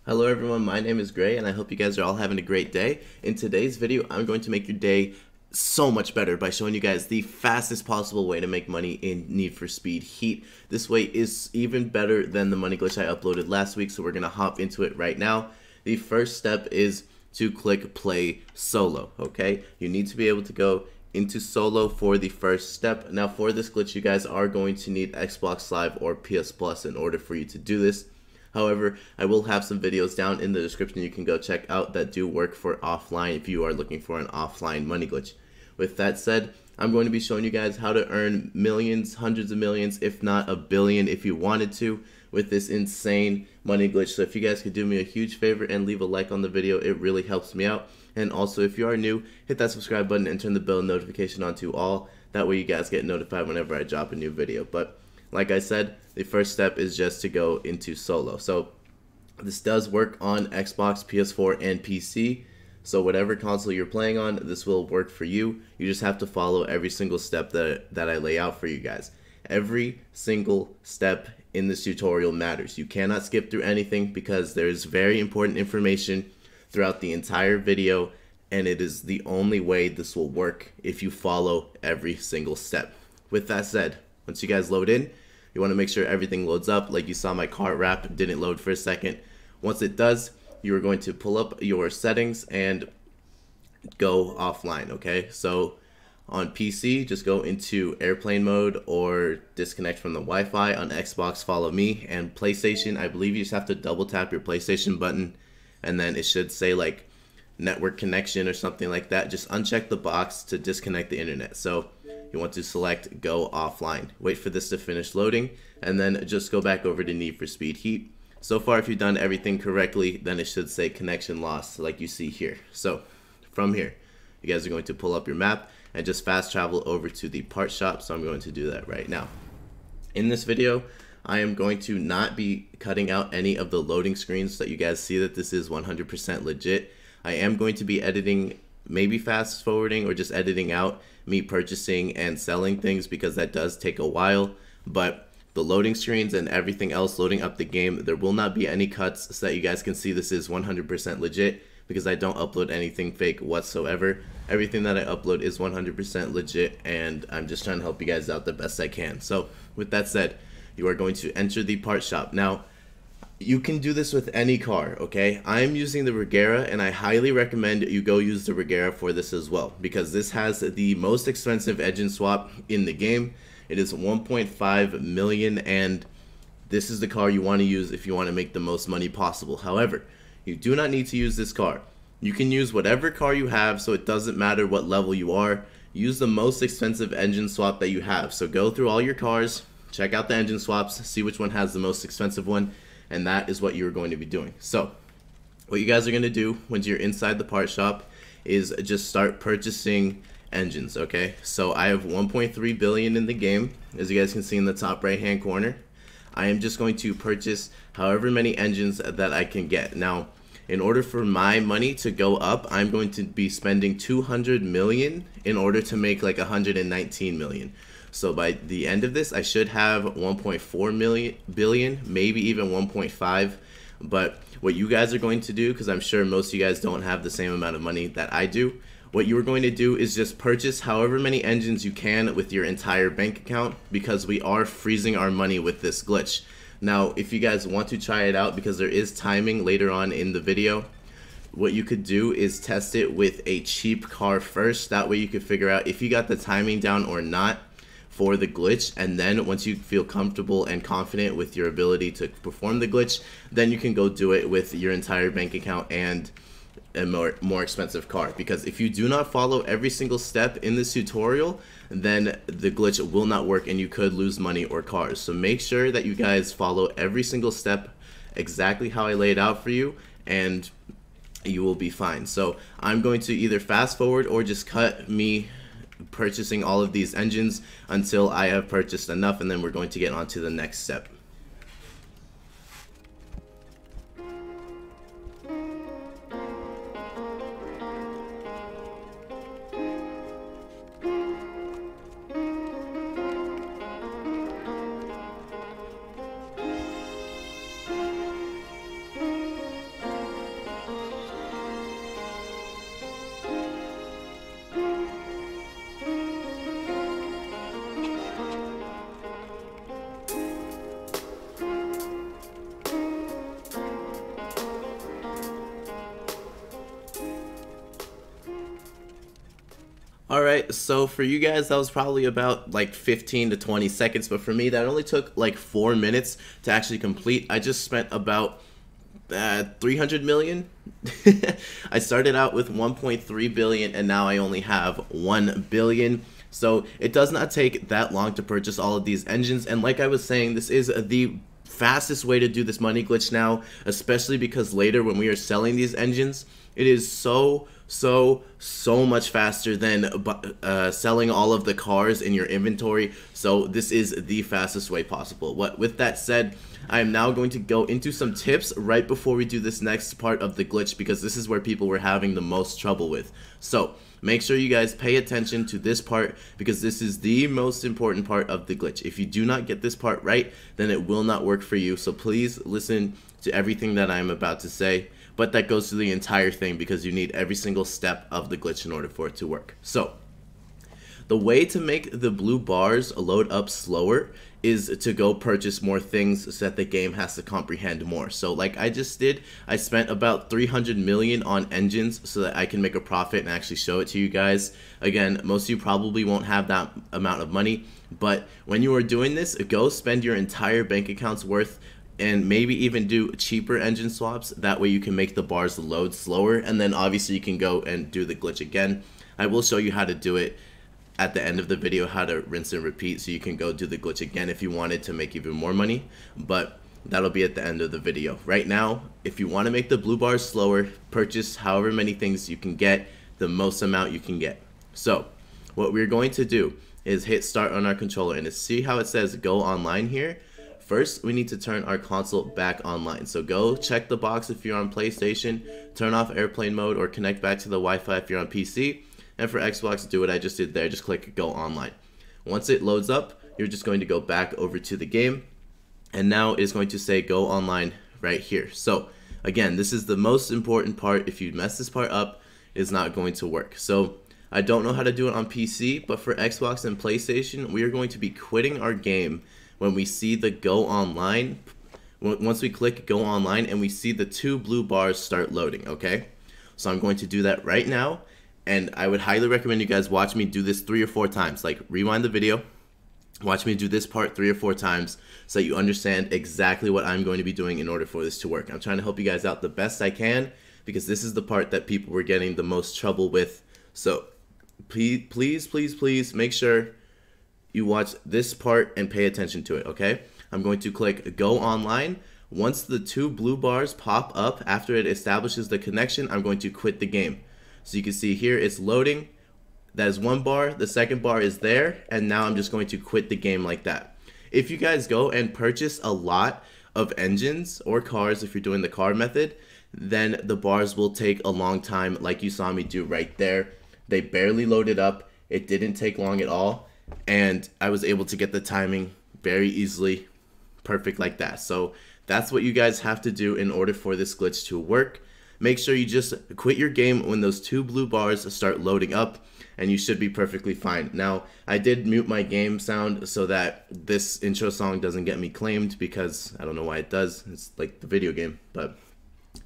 Hello everyone, my name is Gray and I hope you guys are all having a great day. In today's video, I'm going to make your day so much better by showing you guys the fastest possible way to make money in Need for Speed Heat. This way is even better than the money glitch I uploaded last week, so we're going to hop into it right now. The first step is to click play solo, okay? You need to be able to go into solo for the first step. Now for this glitch, you guys are going to need Xbox Live or PS Plus in order for you to do this. However, I will have some videos down in the description you can go check out that do work for offline if you are looking for an offline money glitch. With that said, I'm going to be showing you guys how to earn millions, hundreds of millions, if not a billion if you wanted to, with this insane money glitch. So if you guys could do me a huge favor and leave a like on the video, it really helps me out. And also, if you are new, hit that subscribe button and turn the bell notification on to all. That way you guys get notified whenever I drop a new video. But like I said, the first step is just to go into solo. So this does work on Xbox, PS4, and PC. So whatever console you're playing on, this will work for you. You just have to follow every single step that I lay out for you guys. Every single step in this tutorial matters. You cannot skip through anything because there's very important information throughout the entire video, and it is the only way this will work if you follow every single step. With that said, once you guys load in, you want to make sure everything loads up. Like you saw, my car wrap didn't load for a second. Once it does, you are going to pull up your settings and go offline, okay? So on PC, just go into airplane mode or disconnect from the Wi-Fi. On Xbox, follow me. And PlayStation, I believe you just have to double tap your PlayStation button and then it should say like network connection or something like that. Just uncheck the box to disconnect the internet. So you want to select go offline. Wait for this to finish loading and then just go back over to Need for Speed Heat. So far, if you've done everything correctly, then it should say connection lost like you see here. So from here, you guys are going to pull up your map and just fast travel over to the part shop. So I'm going to do that right now. In this video, I am going to not be cutting out any of the loading screens so that you guys see that this is 100% legit. I am going to be editing, maybe fast forwarding or just editing out me purchasing and selling things because that does take a while. But the loading screens and everything else loading up the game, there will not be any cuts so that you guys can see this is 100% legit because I don't upload anything fake whatsoever. Everything that I upload is 100% legit and I'm just trying to help you guys out the best I can. So with that said, you are going to enter the part shop. Now, you can do this with any car, okay? I'm using the Regera, and I highly recommend you go use the Regera for this as well, because this has the most expensive engine swap in the game. It is 1.5 million, and this is the car you want to use if you want to make the most money possible. However, you do not need to use this car. You can use whatever car you have, so it doesn't matter what level you are. Use the most expensive engine swap that you have. So go through all your cars, check out the engine swaps, see which one has the most expensive one, and that is what you're going to be doing. So what you guys are going to do once you're inside the part shop is just start purchasing engines, okay? So I have 1.3 billion in the game, as you guys can see in the top right hand corner. I am just going to purchase however many engines that I can get. Now, in order for my money to go up, I'm going to be spending 200 million in order to make like 119 million. So by the end of this, I should have 1.4 billion, maybe even 1.5. But what you guys are going to do, because I'm sure most of you guys don't have the same amount of money that I do, what you're going to do is just purchase however many engines you can with your entire bank account, because we are freezing our money with this glitch. Now, if you guys want to try it out, because there is timing later on in the video, what you could do is test it with a cheap car first. That way you could figure out if you got the timing down or not for the glitch, and then once you feel comfortable and confident with your ability to perform the glitch, then you can go do it with your entire bank account and a more expensive car. Because if you do not follow every single step in this tutorial, then the glitch will not work and you could lose money or cars. So make sure that you guys follow every single step exactly how I laid out for you, and you will be fine. So I'm going to either fast forward or just cut me purchasing all of these engines until I have purchased enough, and then we're going to get on to the next step. Alright, so for you guys that was probably about like 15 to 20 seconds, but for me that only took like 4 minutes to actually complete. I just spent about 300 million. I started out with 1.3 billion and now I only have 1 billion. So it does not take that long to purchase all of these engines, and like I was saying, this is the fastest way to do this money glitch now, especially because later when we are selling these engines, it is so much faster than selling all of the cars in your inventory. So this is the fastest way possible. With that said, I am now going to go into some tips right before we do this next part of the glitch, because this is where people were having the most trouble with. So make sure you guys pay attention to this part, because this is the most important part of the glitch. If you do not get this part right, then it will not work for you. So please listen to everything that I'm about to say. But that goes to the entire thing, because you need every single step of the glitch in order for it to work. So the way to make the blue bars load up slower is to go purchase more things so that the game has to comprehend more. So like I just did, I spent about 300 million on engines so that I can make a profit and actually show it to you guys. Again, most of you probably won't have that amount of money, but when you are doing this, go spend your entire bank account's worth and maybe even do cheaper engine swaps. That way you can make the bars load slower, and then obviously you can go and do the glitch again. I will show you how to do it at the end of the video, how to rinse and repeat, so you can go do the glitch again if you wanted to make even more money, but that'll be at the end of the video. Right now, if you want to make the blue bars slower, purchase however many things you can get, the most amount you can get. So what we're going to do is hit start on our controller, and to see how it says go online here, first, we need to turn our console back online. So go check the box if you're on PlayStation, turn off airplane mode, or connect back to the Wi-Fi if you're on PC. And for Xbox, do what I just did there, just click go online. Once it loads up, you're just going to go back over to the game, and now it's going to say go online right here. So again, this is the most important part. If you mess this part up, it's not going to work. So I don't know how to do it on PC, but for Xbox and PlayStation, we are going to be quitting our game when we see the go online. Once we click go online and we see the 2 blue bars start loading, okay? So I'm going to do that right now, and I would highly recommend you guys watch me do this 3 or 4 times. Like, rewind the video, watch me do this part 3 or 4 times so that you understand exactly what I'm going to be doing in order for this to work. I'm trying to help you guys out the best I can, because this is the part that people were getting the most trouble with. So please make sure you watch this part and pay attention to it, okay? I'm going to click go online. Once the 2 blue bars pop up after it establishes the connection, I'm going to quit the game. So you can see here it's loading. That is 1 bar, the second bar is there, and now I'm just going to quit the game like that. If you guys go and purchase a lot of engines or cars, if you're doing the car method, then the bars will take a long time, like you saw me do right there. They barely loaded up, it didn't take long at all, and I was able to get the timing very easily, perfect like that. So that's what you guys have to do in order for this glitch to work. Make sure you just quit your game when those 2 blue bars start loading up, and you should be perfectly fine. Now, I did mute my game sound so that this intro song doesn't get me claimed, because I don't know why it does. It's like the video game, but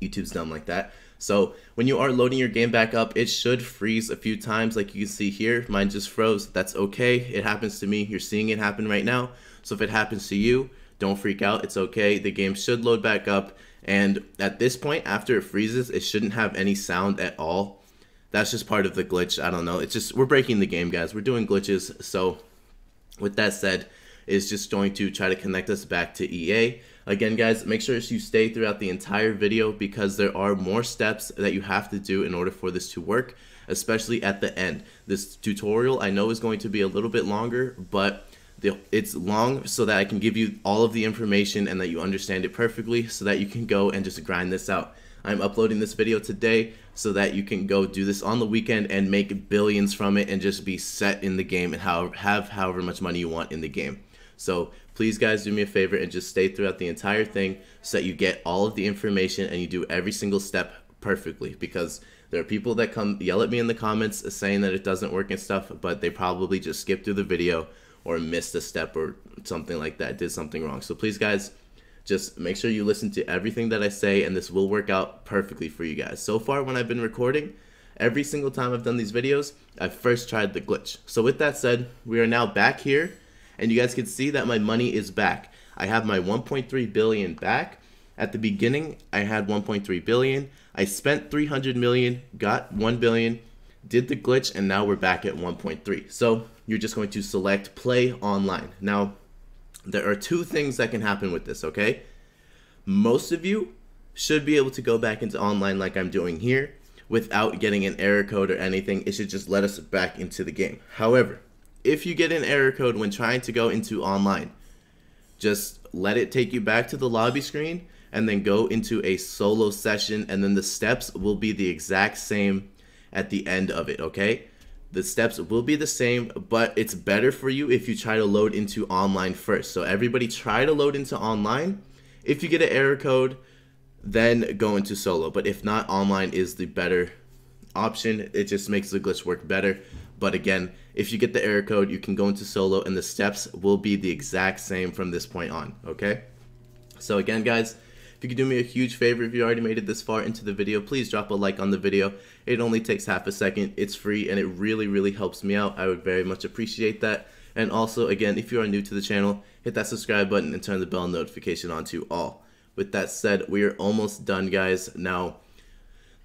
YouTube's dumb like that. So when you are loading your game back up, it should freeze a few times, like you can see here. Mine just froze. That's okay. It happens to me. You're seeing it happen right now. So if it happens to you, don't freak out. It's okay. The game should load back up. And at this point, after it freezes, it shouldn't have any sound at all. That's just part of the glitch. I don't know. It's just, we're breaking the game, guys. We're doing glitches. So with that said, it's just going to try to connect us back to EA. Again, guys, make sure you stay throughout the entire video, because there are more steps that you have to do in order for this to work, especially at the end. This tutorial I know is going to be a little bit longer, but it's long so that I can give you all of the information and that you understand it perfectly, so that you can go and just grind this out. I'm uploading this video today so that you can go do this on the weekend and make billions from it and just be set in the game and have however much money you want in the game. So please, guys, do me a favor and just stay throughout the entire thing so that you get all of the information and you do every single step perfectly, because there are people that come yell at me in the comments saying that it doesn't work and stuff, but they probably just skipped through the video or missed a step or something like that, did something wrong. So please, guys, just make sure you listen to everything that I say, and this will work out perfectly for you guys. So far, when I've been recording, Every single time I've done these videos, I've first tried the glitch. So with that said, we are now back here, and you guys can see that my money is back. I have my 1.3 billion back. At the beginning, I had 1.3 billion. I spent 300 million, got 1 billion, did the glitch, and now we're back at 1.3. So you're just going to select play online. Now, there are two things that can happen with this, okay? Most of you should be able to go back into online like I'm doing here without getting an error code or anything. It should just let us back into the game. However, if you get an error code when trying to go into online, just let it take you back to the lobby screen and then go into a solo session, and then the steps will be the exact same at the end of it, okay? The steps will be the same, but it's better for you if you try to load into online first. So everybody try to load into online. If you get an error code, then go into solo. But if not, online is the better option. It just makes the glitch work better. But again, if you get the error code, you can go into solo and the steps will be the exact same from this point on, okay? So again, guys, if you could do me a huge favor, if you already made it this far into the video, please drop a like on the video. It only takes half a second. It's free and it really, really helps me out. I would very much appreciate that. And also, again, if you are new to the channel, hit that subscribe button and turn the bell notification on to all. With that said, we are almost done, guys. Now,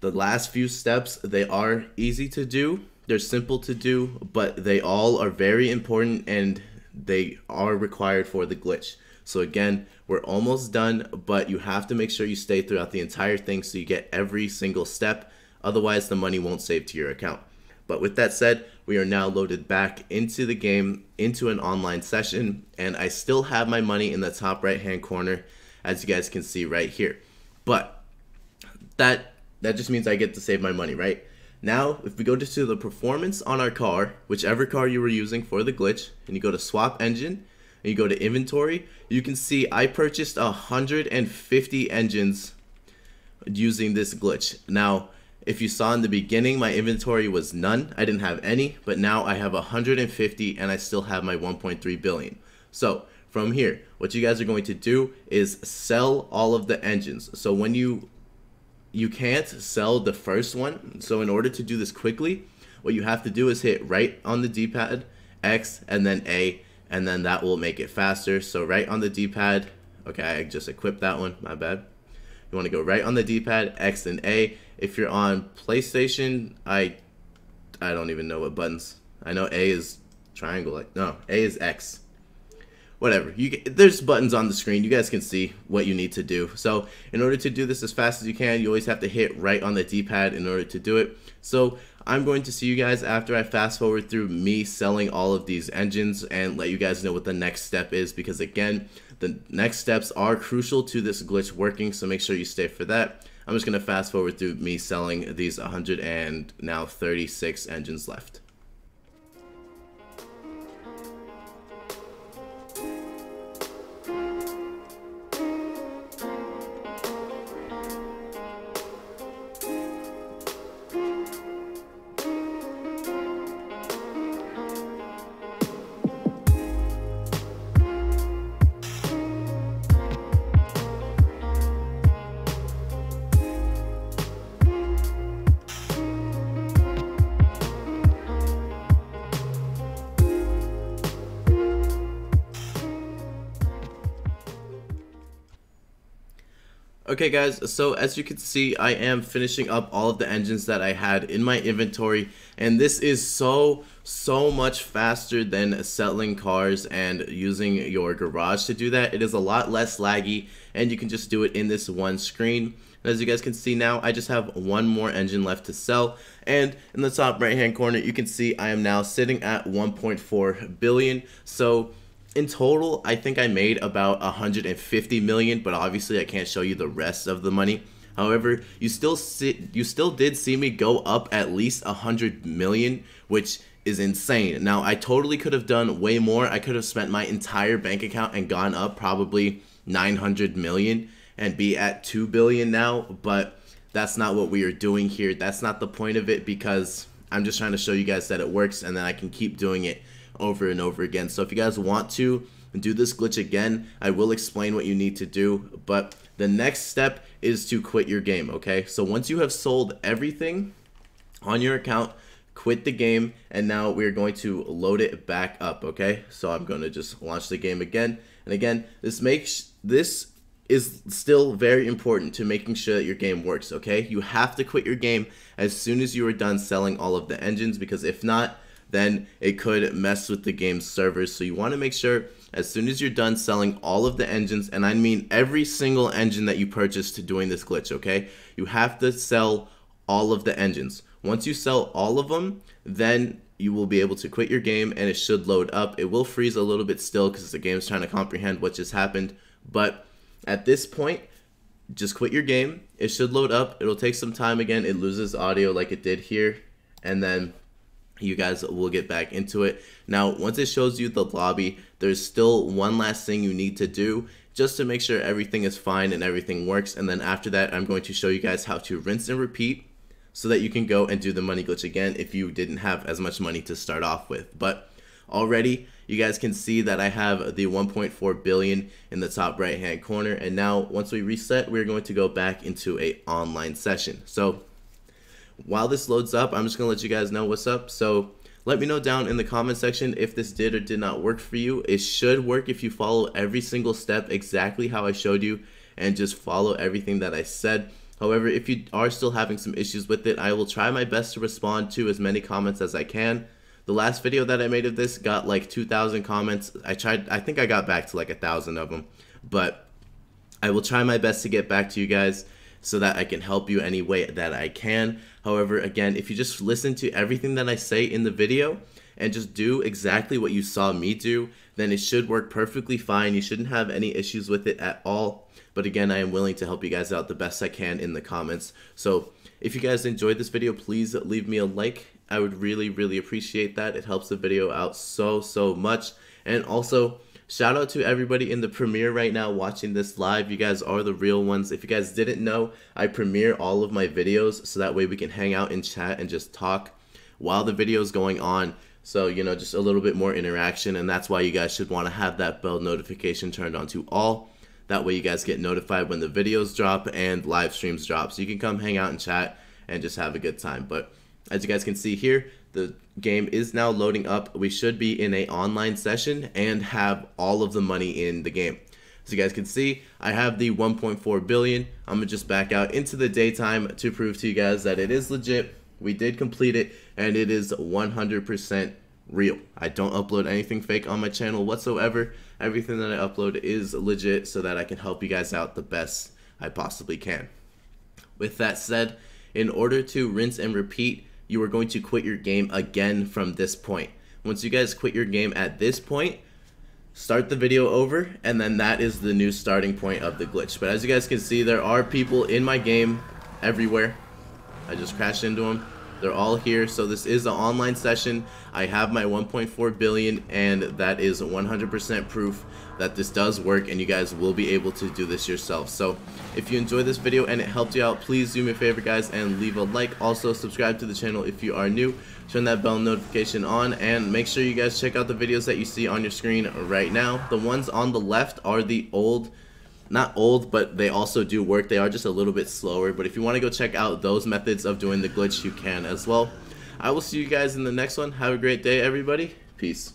the last few steps, they are easy to do. They're simple to do, but they all are very important and they are required for the glitch. So again, we're almost done, but you have to make sure you stay throughout the entire thing so you get every single step. Otherwise, the money won't save to your account. But with that said, we are now loaded back into the game, into an online session, and I still have my money in the top right-hand corner, as you guys can see right here. But that just means I get to save my money, right? Now, if we go to the performance on our car, whichever car you were using for the glitch, and you go to swap engine, and you go to inventory, you can see I purchased 150 engines using this glitch. Now, if you saw in the beginning, my inventory was none. I didn't have any, but now I have 150 and I still have my 1.3 billion. So from here, what you guys are going to do is sell all of the engines. So when you can't sell the first one. So in order to do this quickly, what you have to do is hit right on the D-pad, X, and then A, and then that will make it faster. So right on the D-pad, okay, I just equipped that one, my bad. You want to go right on the D-pad, X and A. If you're on PlayStation, I don't even know what buttons. I know A is triangle, like no, A is X. Whatever, there's buttons on the screen. You guys can see what you need to do. So in order to do this as fast as you can, you always have to hit right on the D-pad in order to do it. So I'm going to see you guys after I fast forward through me selling all of these engines and let you guys know what the next step is, because again, the next steps are crucial to this glitch working, so make sure you stay for that. I'm just going to fast forward through me selling these 136 engines left. Okay guys, so as you can see, I am finishing up all of the engines that I had in my inventory, and this is so much faster than selling cars and using your garage to do that. It is a lot less laggy, and you can just do it in this one screen. And as you guys can see now, I just have one more engine left to sell, and in the top right hand corner you can see I am now sitting at 1.4 billion. So in total, I think I made about 150 million, but obviously I can't show you the rest of the money. However, you still did see me go up at least 100 million, which is insane. Now, I totally could have done way more. I could have spent my entire bank account and gone up probably 900 million and be at 2 billion now, but that's not what we are doing here. That's not the point of it, because I'm just trying to show you guys that it works, and then I can keep doing it over and over again. So if you guys want to do this glitch again, I will explain what you need to do, but the next step is to quit your game, okay? So once you have sold everything, on your account, quit the game, and now we're going to load it back up. Okay, so I'm going to just launch the game again, and again, this is still very important to making sure that your game works. Okay, you have to quit your game as soon as you are done selling all of the engines, because if not, then it could mess with the game's servers. So you want to make sure as soon as you're done selling all of the engines, and I mean every single engine that you purchased to doing this glitch, okay, you have to sell all of the engines. Once you sell all of them, then you will be able to quit your game and it should load up. It will freeze a little bit still because the game is trying to comprehend what just happened, but at this point, just quit your game. It should load up. It'll take some time. Again, it loses audio like it did here, and then you guys will get back into it. Now, once it shows you the lobby, there's still one last thing you need to do just to make sure everything is fine and everything works. And then after that, I'm going to show you guys how to rinse and repeat so that you can go and do the money glitch again if you didn't have as much money to start off with. But already you guys can see that I have the 1.4 billion in the top right hand corner. And now once we reset, we're going to go back into a online session. So while this loads up, I'm just gonna let you guys know what's up. So let me know down in the comment section if this did or did not work for you. It should work if you follow every single step exactly how I showed you and just follow everything that I said. However, if you are still having some issues with it, I will try my best to respond to as many comments as I can. The last video that I made of this got like 2,000 comments. I think I got back to like 1,000 of them, but I will try my best to get back to you guys so that I can help you any way that I can. However, again, if you just listen to everything that I say in the video and just do exactly what you saw me do, then it should work perfectly fine. You shouldn't have any issues with it at all. But again, I am willing to help you guys out the best I can in the comments. So if you guys enjoyed this video, please leave me a like. I would really appreciate that. It helps the video out so much. And also, shout out to everybody in the premiere right now watching this live. You guys are the real ones. If you guys didn't know, I premiere all of my videos so that way we can hang out and chat and just talk while the video is going on. So, you know, just a little bit more interaction, and that's why you guys should want to have that bell notification turned on to all. That way you guys get notified when the videos drop and live streams drop. So you can come hang out and chat and just have a good time. But as you guys can see here, the game is now loading up. We should be in an online session and have all of the money in the game. As you guys can see, I have the 1.4 billion. I'm gonna just back out into the daytime to prove to you guys that it is legit. We did complete it and it is 100% real. I don't upload anything fake on my channel whatsoever. Everything that I upload is legit so that I can help you guys out the best I possibly can. With that said, in order to rinse and repeat, you are going to quit your game again from this point. Once you guys quit your game at this point, start the video over, and then that is the new starting point of the glitch. But as you guys can see, there are people in my game everywhere. I just crashed into them. They're all here. So this is an online session. I have my 1.4 billion, and that is 100% proof that this does work, and you guys will be able to do this yourself. So if you enjoyed this video and it helped you out, please do me a favor, guys, and leave a like. Also, subscribe to the channel if you are new. Turn that bell notification on, and make sure you guys check out the videos that you see on your screen right now. The ones on the left are the old, not old, but they also do work. They are just a little bit slower, but if you want to go check out those methods of doing the glitch, you can as well. I will see you guys in the next one. Have a great day, everybody. Peace.